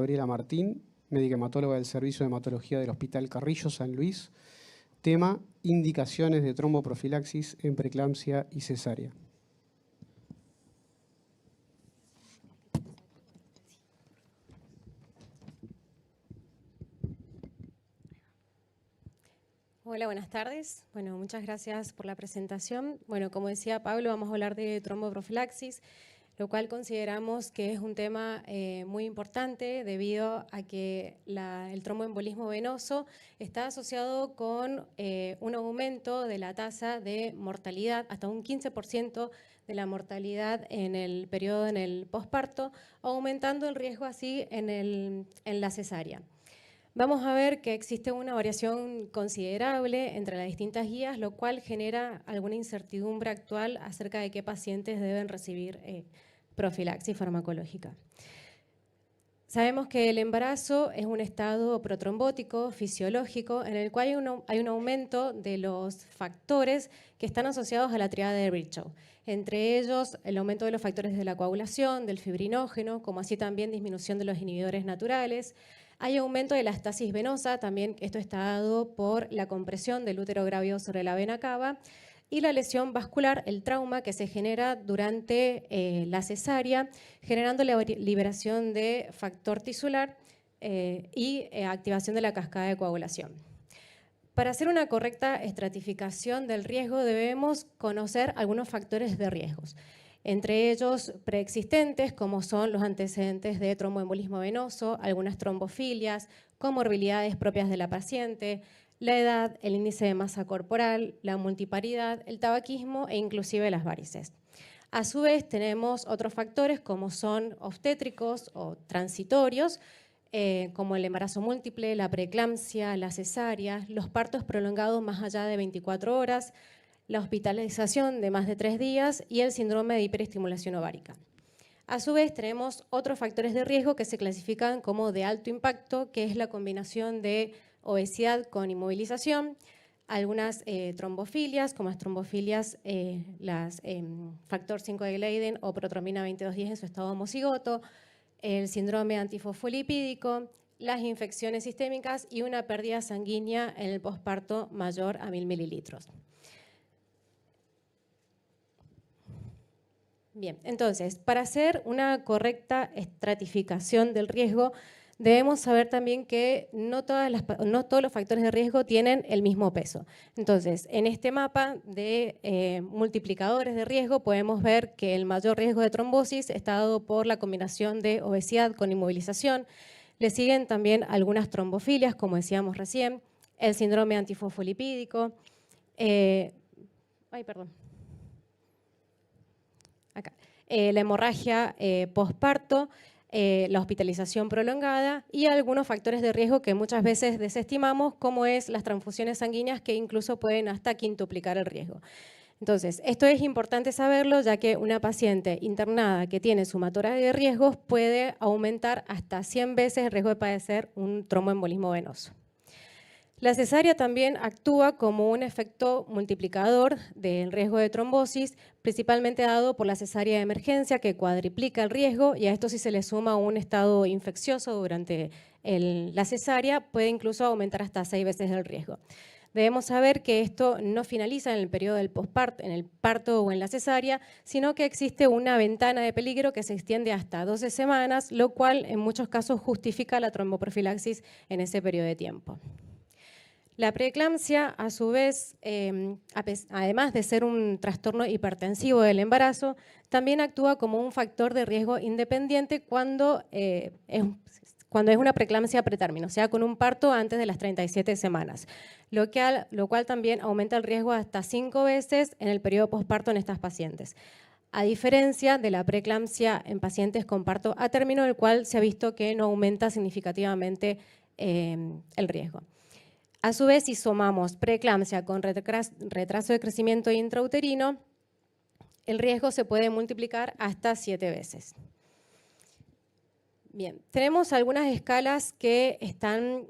Gabriela Martín, médica hematóloga del Servicio de Hematología del Hospital Carrillo San Luis. Tema: indicaciones de tromboprofilaxis en preeclampsia y cesárea. Hola, buenas tardes. Bueno, muchas gracias por la presentación. Bueno, como decía Pablo, vamos a hablar de tromboprofilaxis, lo cual consideramos que es un tema muy importante debido a que el tromboembolismo venoso está asociado con un aumento de la tasa de mortalidad, hasta un 15% de la mortalidad en el periodo en el posparto, aumentando el riesgo así en la cesárea. Vamos a ver que existe una variación considerable entre las distintas guías, lo cual genera alguna incertidumbre actual acerca de qué pacientes deben recibir profilaxis farmacológica. Sabemos que el embarazo es un estado protrombótico, fisiológico, en el cual hay un aumento de los factores que están asociados a la triada de Virchow. Entre ellos, el aumento de los factores de la coagulación, del fibrinógeno, como así también disminución de los inhibidores naturales. Hay aumento de la estasis venosa, también esto está dado por la compresión del útero grávido sobre la vena cava, y la lesión vascular, el trauma que se genera durante la cesárea, generando la liberación de factor tisular y activación de la cascada de coagulación. Para hacer una correcta estratificación del riesgo debemos conocer algunos factores de riesgos, entre ellos preexistentes, como son los antecedentes de tromboembolismo venoso, algunas trombofilias, comorbilidades propias de la paciente, la edad, el índice de masa corporal, la multiparidad, el tabaquismo e inclusive las varices. A su vez tenemos otros factores como son obstétricos o transitorios, como el embarazo múltiple, la preeclampsia, la cesárea, los partos prolongados más allá de 24 horas, la hospitalización de más de 3 días y el síndrome de hiperestimulación ovárica. A su vez tenemos otros factores de riesgo que se clasifican como de alto impacto, que es la combinación de obesidad con inmovilización, algunas trombofilias, como las trombofilias, factor 5 de Gleiden o protrombina 2210 en su estado homocigoto, el síndrome antifosfolipídico, las infecciones sistémicas y una pérdida sanguínea en el posparto mayor a 1000 mililitros. Bien, entonces, para hacer una correcta estratificación del riesgo, debemos saber también que no todos los factores de riesgo tienen el mismo peso. Entonces, en este mapa de multiplicadores de riesgo podemos ver que el mayor riesgo de trombosis está dado por la combinación de obesidad con inmovilización. Le siguen también algunas trombofilias, como decíamos recién, el síndrome antifosfolipídico, la hemorragia posparto, la hospitalización prolongada y algunos factores de riesgo que muchas veces desestimamos, como es las transfusiones sanguíneas, que incluso pueden hasta quintuplicar el riesgo. Entonces, esto es importante saberlo, ya que una paciente internada que tiene sumatoria de riesgos puede aumentar hasta 100 veces el riesgo de padecer un tromboembolismo venoso. La cesárea también actúa como un efecto multiplicador del riesgo de trombosis, principalmente dado por la cesárea de emergencia, que cuadriplica el riesgo, y a esto si se le suma un estado infeccioso durante la cesárea, puede incluso aumentar hasta 6 veces el riesgo. Debemos saber que esto no finaliza en el periodo del posparto, en el parto o en la cesárea, sino que existe una ventana de peligro que se extiende hasta 12 semanas, lo cual en muchos casos justifica la tromboprofilaxis en ese periodo de tiempo. La preeclampsia, a su vez, además de ser un trastorno hipertensivo del embarazo, también actúa como un factor de riesgo independiente cuando es una preeclampsia pretérmino, o sea, con un parto antes de las 37 semanas, lo cual también aumenta el riesgo hasta 5 veces en el periodo posparto en estas pacientes, a diferencia de la preeclampsia en pacientes con parto a término, el cual se ha visto que no aumenta significativamente el riesgo. A su vez, si sumamos preeclampsia con retraso de crecimiento intrauterino, el riesgo se puede multiplicar hasta 7 veces. Bien, tenemos algunas escalas que están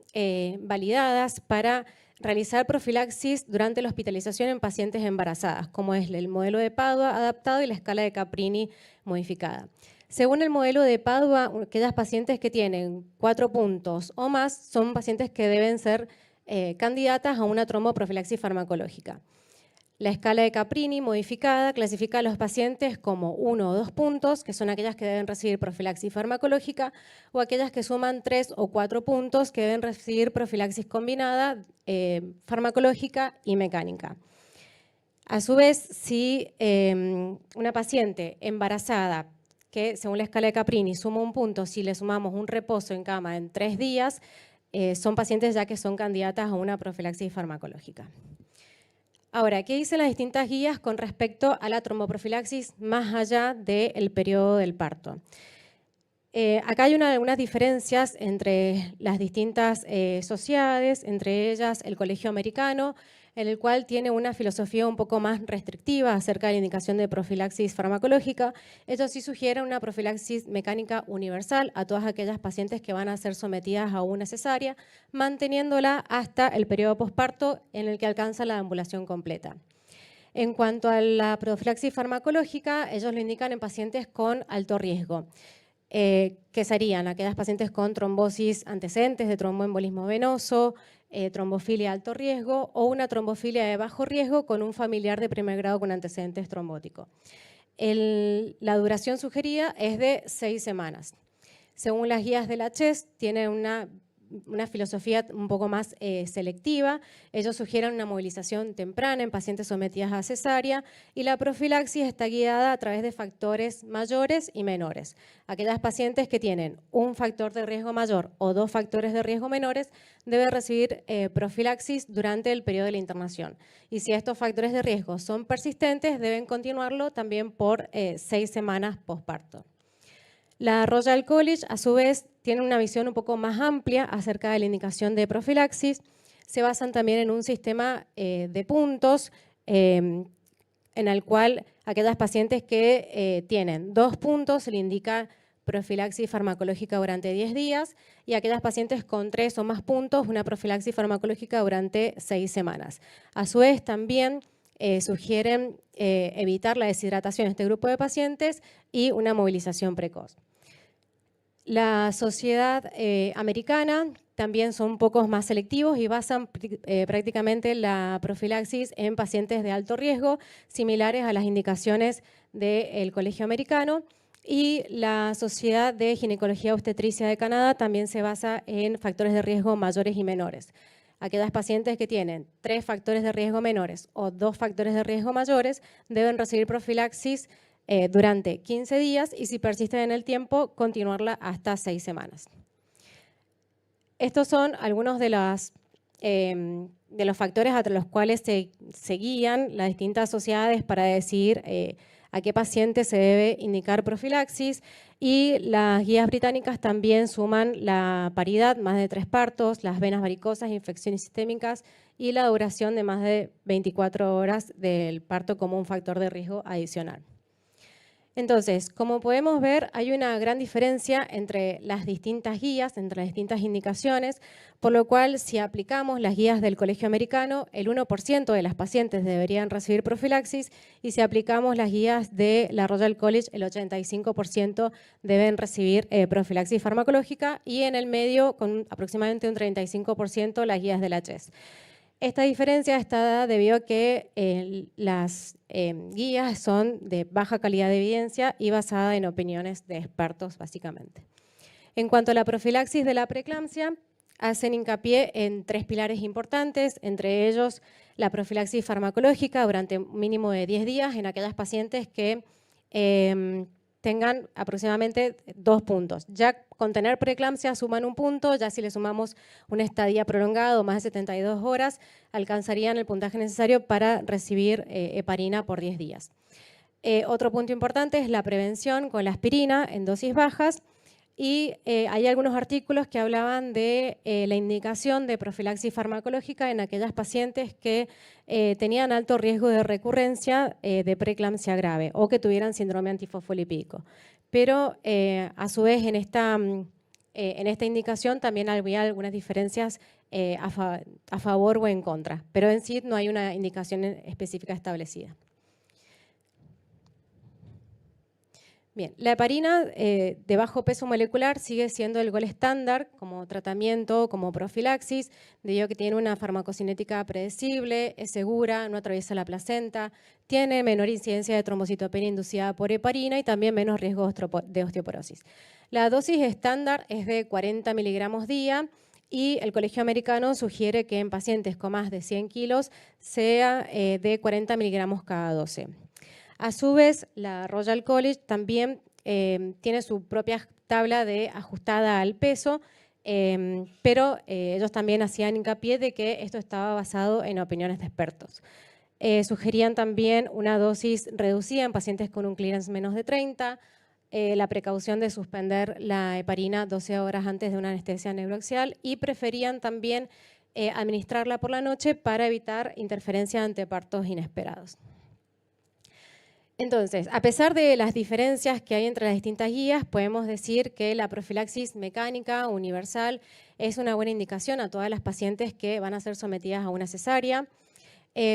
validadas para realizar profilaxis durante la hospitalización en pacientes embarazadas, como es el modelo de Padua adaptado y la escala de Caprini modificada. Según el modelo de Padua, aquellas pacientes que tienen 4 puntos o más son pacientes que deben ser candidatas a una tromboprofilaxis farmacológica. La escala de Caprini modificada clasifica a los pacientes como 1 o 2 puntos, que son aquellas que deben recibir profilaxis farmacológica, o aquellas que suman 3 o 4 puntos, que deben recibir profilaxis combinada, farmacológica y mecánica. A su vez, si una paciente embarazada, que según la escala de Caprini suma un punto, si le sumamos un reposo en cama en 3 días, son pacientes ya que son candidatas a una profilaxis farmacológica. Ahora, ¿qué dicen las distintas guías con respecto a la tromboprofilaxis más allá del periodo del parto? Acá hay algunas diferencias entre las distintas sociedades, entre ellas el Colegio Americano, en el cual tiene una filosofía un poco más restrictiva acerca de la indicación de profilaxis farmacológica. Ellos sí sugieren una profilaxis mecánica universal a todas aquellas pacientes que van a ser sometidas a una cesárea, manteniéndola hasta el periodo posparto en el que alcanza la ambulación completa. En cuanto a la profilaxis farmacológica, ellos lo indican en pacientes con alto riesgo, que serían aquellas pacientes con trombosis antecedentes de tromboembolismo venoso, trombofilia de alto riesgo o una trombofilia de bajo riesgo con un familiar de primer grado con antecedentes trombóticos. La duración sugerida es de 6 semanas. Según las guías de la CHES, tiene una filosofía un poco más selectiva. Ellos sugieren una movilización temprana en pacientes sometidas a cesárea y la profilaxis está guiada a través de factores mayores y menores. Aquellas pacientes que tienen un factor de riesgo mayor o 2 factores de riesgo menores deben recibir profilaxis durante el periodo de la internación. Y si estos factores de riesgo son persistentes, deben continuarlo también por 6 semanas posparto. La Royal College, a su vez, tiene una visión un poco más amplia acerca de la indicación de profilaxis. Se basan también en un sistema de puntos en el cual aquellas pacientes que tienen 2 puntos se le indica profilaxis farmacológica durante 10 días y aquellas pacientes con 3 o más puntos una profilaxis farmacológica durante 6 semanas. A su vez, también sugieren evitar la deshidratación en este grupo de pacientes y una movilización precoz. La sociedad americana también son un poco más selectivos y basan prácticamente la profilaxis en pacientes de alto riesgo, similares a las indicaciones del Colegio Americano. Y la Sociedad de Ginecología y Obstetricia de Canadá también se basa en factores de riesgo mayores y menores. Aquellas pacientes que tienen 3 factores de riesgo menores o 2 factores de riesgo mayores deben recibir profilaxis durante 15 días y si persisten en el tiempo, continuarla hasta 6 semanas. Estos son algunos de los factores a los cuales se guían las distintas sociedades para decidir a qué paciente se debe indicar profilaxis y las guías británicas también suman la paridad, más de 3 partos, las venas varicosas, infecciones sistémicas y la duración de más de 24 horas del parto como un factor de riesgo adicional. Entonces, como podemos ver, hay una gran diferencia entre las distintas guías, entre las distintas indicaciones, por lo cual si aplicamos las guías del Colegio Americano, el 1% de las pacientes deberían recibir profilaxis y si aplicamos las guías de la Royal College, el 85% deben recibir profilaxis farmacológica y en el medio, con aproximadamente un 35%, las guías de la CHES. Esta diferencia está dada debido a que las guías son de baja calidad de evidencia y basada en opiniones de expertos, básicamente. En cuanto a la profilaxis de la preeclampsia, hacen hincapié en 3 pilares importantes, entre ellos la profilaxis farmacológica durante un mínimo de 10 días en aquellas pacientes que tengan aproximadamente 2 puntos. Ya con tener preeclampsia suman 1 punto, ya si le sumamos una estadía prolongada, más de 72 horas, alcanzarían el puntaje necesario para recibir heparina por 10 días. Otro punto importante es la prevención con la aspirina en dosis bajas y hay algunos artículos que hablaban de la indicación de profilaxis farmacológica en aquellas pacientes que tenían alto riesgo de recurrencia de preeclampsia grave o que tuvieran síndrome antifosfolipídico. Pero a su vez en esta indicación también había algunas diferencias a favor o en contra, pero en sí no hay una indicación específica establecida. Bien, la heparina de bajo peso molecular sigue siendo el gol estándar como tratamiento, como profilaxis, debido a que tiene una farmacocinética predecible, es segura, no atraviesa la placenta, tiene menor incidencia de trombocitopenia inducida por heparina y también menos riesgo de osteoporosis. La dosis estándar es de 40 miligramos día y el Colegio Americano sugiere que en pacientes con más de 100 kilos sea de 40 miligramos cada 12. A su vez, la Royal College también tiene su propia tabla ajustada al peso, pero ellos también hacían hincapié de que esto estaba basado en opiniones de expertos. Sugerían también una dosis reducida en pacientes con un clearance menos de 30, la precaución de suspender la heparina 12 horas antes de una anestesia neuroaxial y preferían también administrarla por la noche para evitar interferencia ante partos inesperados. Entonces, a pesar de las diferencias que hay entre las distintas guías, podemos decir que la profilaxis mecánica universal es una buena indicación a todas las pacientes que van a ser sometidas a una cesárea.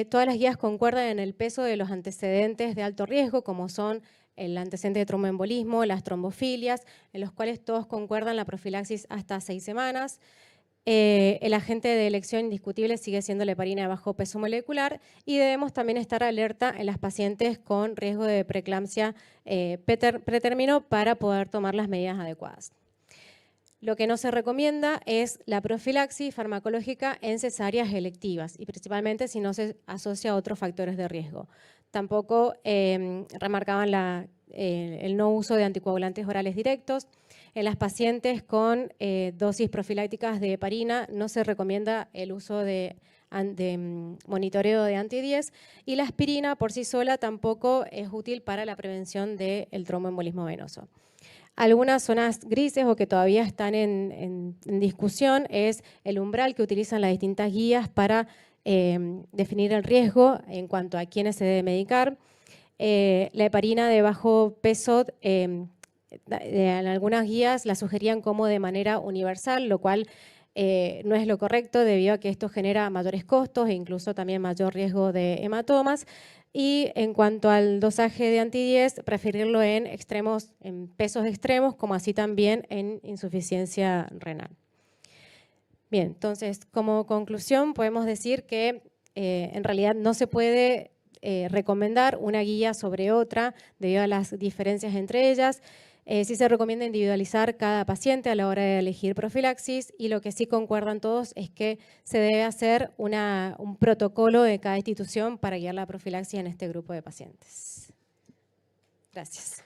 Todas las guías concuerdan en el peso de los antecedentes de alto riesgo, como son el antecedente de tromboembolismo, las trombofilias, en los cuales todos concuerdan la profilaxis hasta 6 semanas. El agente de elección indiscutible sigue siendo la heparina de bajo peso molecular y debemos también estar alerta en las pacientes con riesgo de preeclampsia pretérmino para poder tomar las medidas adecuadas. Lo que no se recomienda es la profilaxis farmacológica en cesáreas electivas y principalmente si no se asocia a otros factores de riesgo. Tampoco remarcaban el no uso de anticoagulantes orales directos. En las pacientes con dosis profilácticas de heparina no se recomienda el uso de monitoreo de anti-10 y la aspirina por sí sola tampoco es útil para la prevención del tromboembolismo venoso. Algunas zonas grises o que todavía están en discusión es el umbral que utilizan las distintas guías para definir el riesgo en cuanto a quiénes se debe medicar. La heparina de bajo peso, en algunas guías la sugerían como de manera universal, lo cual no es lo correcto debido a que esto genera mayores costos e incluso también mayor riesgo de hematomas. Y en cuanto al dosaje de anti-10, preferirlo en pesos extremos, como así también en insuficiencia renal. Bien, entonces, como conclusión, podemos decir que en realidad no se puede recomendar una guía sobre otra debido a las diferencias entre ellas. Sí se recomienda individualizar cada paciente a la hora de elegir profilaxis y lo que sí concuerdan todos es que se debe hacer un protocolo de cada institución para guiar la profilaxis en este grupo de pacientes. Gracias.